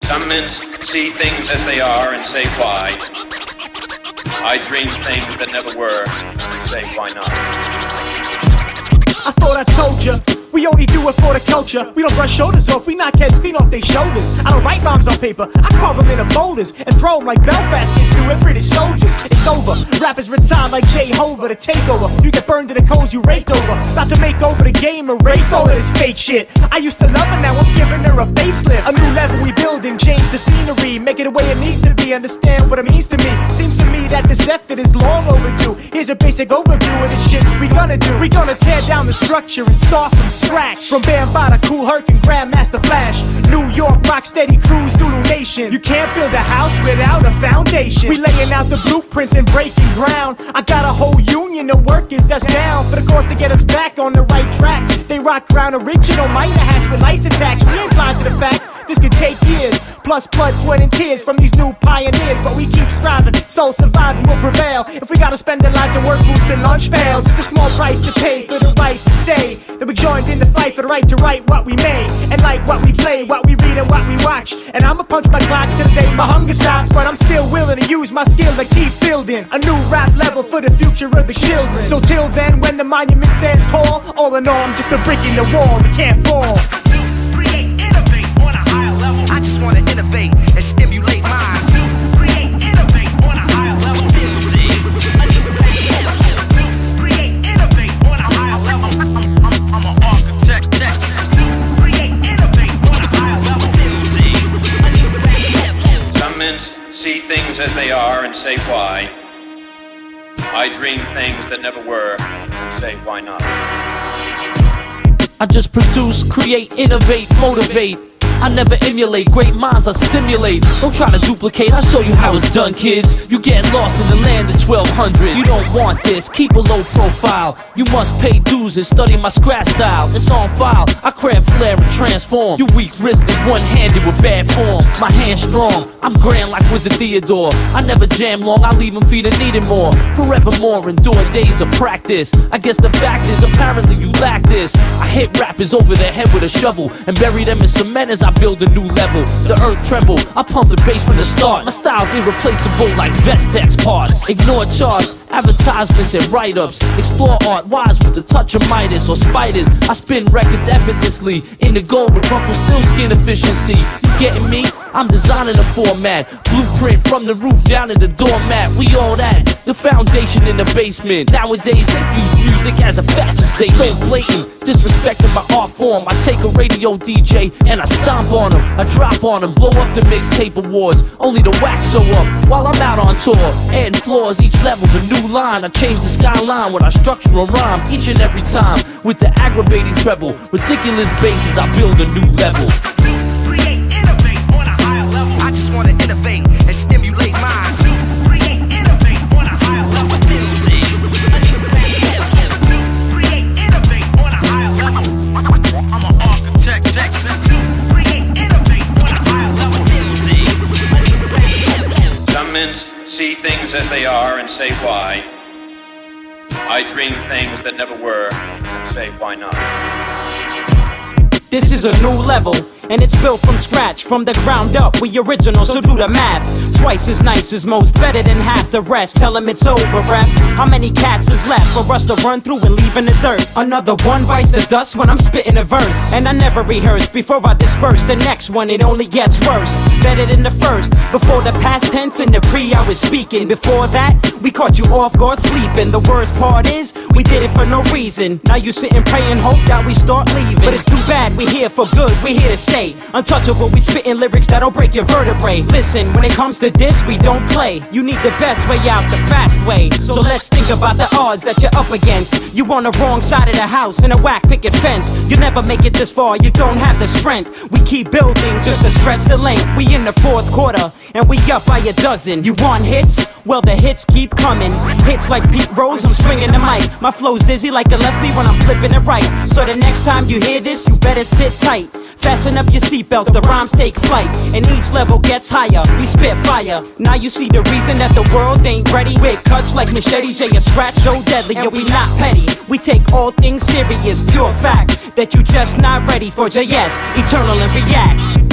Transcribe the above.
Some men see things as they are and say why. I dream things that never were and say why not. I thought I told ya, we only do it for the culture. We don't brush shoulders off, we knock heads clean off their shoulders. I don't write rhymes on paper, I carve them into boulders and throw them like Belfast kids do at British soldiers. It's over, rappers retire like Jehovah. The takeover, you get burned to the coals you raped over. About to make over the game, erase all of this fake shit. I used to love her, now I'm giving her a facelift. A new level we building, change the scenery, make it the way it needs to be, understand what it means to me. Seems to me that this effort is long overdue. Here's a basic overview of the shit we gonna do. We gonna tear down the structure and start from scratch. From Bambaataa, Cool Herc and Grandmaster Flash, New York, Rocksteady, Crew, Zulu Nation. You can't build a house without a foundation. We laying out the blueprints and breaking ground. I got a whole union of workers that's down for the cause to get us back on the right track. They rock Crown Original, minor hats with lights attached. We ain't blind to the facts, this could take years. Plus blood, sweat and tears from these new pioneers. But we keep striving, so surviving will prevail. If we gotta spend our lives in work boots and lunch pails, it's a small price to pay for the right to say that we joined in the fight for the right to write what we made. And like what we play, what we read and what we watch. And I'ma punch my clock till the day my hunger stops. But I'm still willing to use my skill to keep building a new rap level for the future of the children. So till then, when the monument stands tall, all in all I'm just a brick in the wall that can't fall. Create, innovate on a higher level. I just wanna innovate and stimulate minds. Create, innovate on a higher level. Create, innovate on a higher level. I'm an architect. Create, innovate on a higher level. Some men see things as they are and say why. I dream things that never were and say why not. I just produce, create, innovate, motivate. I never emulate, great minds I stimulate. Don't try to duplicate, I'll show you how it's done, kids. You get lost in the land of 1200. You don't want this, keep a low profile. You must pay dues and study my scratch style. It's on file, I crab flare and transform. You weak-wristed, one-handed with bad form. My hand's strong, I'm grand like Wizard Theodore. I never jam long, I leave them feeling needing more. Forevermore, endure days of practice. I guess the fact is, apparently you lack this. I hit rappers over the head with a shovel and bury them in cement as I build a new level. The earth tremble, I pump the bass from the start. My style's irreplaceable like Vestex parts. Ignore charts, advertisements and write-ups. Explore art wise with the touch of Midas or spiders. I spin records effortlessly in the gold with crumpled still skin efficiency. You getting me? I'm designing a format, blueprint from the roof down to the doormat. We all that, the foundation in the basement. Nowadays they use music as a fashion statement. So blatant, disrespecting my art form. I take a radio DJ and I stomp on them. I drop on them, blow up the mixtape awards. Only the wax show up while I'm out on tour. Adding floors, each level's a new line. I change the skyline with our structural rhyme each and every time. With the aggravating treble, ridiculous basses, I build a new level. Create, innovate on a higher level. I just wanna innovate and stimulate minds. Create, innovate on a higher level. Create, innovate on a higher level. I'm an architect. Create, innovate on a higher level. Some men see things as they are and say why. I dream things that never were and say why not. This is a new level, and it's built from scratch, from the ground up. We original, so do the math. Twice as nice as most, better than half the rest. Tell them it's over, ref. How many cats is left for us to run through and leave in the dirt? Another one bites the dust when I'm spitting a verse. And I never rehearse before I disperse. The next one, it only gets worse. Better than the first. Before the past tense and the pre I was speaking. Before that, we caught you off guard sleeping. The worst part is, we did it for no reason. Now you sit and pray and hope that we start leaving. But it's too bad, we here for good, we here to stay. Untouchable, we spitting lyrics that'll break your vertebrae. Listen, when it comes to this, we don't play. You need the best way out, the fast way. So let's think about the odds that you're up against. You on the wrong side of the house in a whack picket fence. You never make it this far, you don't have the strength. We keep building just to stretch the length. We in the fourth quarter, and we up by a dozen. You want hits? Well, the hits keep coming. Hits like Pete Rose, I'm swinging the mic. My flow's dizzy like Gillespie when I'm flipping it right. So the next time you hear this, you better sit tight. Fasten up your seatbelts, the rhymes take flight. And each level gets higher, we spit fire. Now you see the reason that the world ain't ready. With cuts like machetes, yeah, your scratch so deadly. Yeah, we not petty, we take all things serious. Pure fact that you just not ready for JS, eternal and react.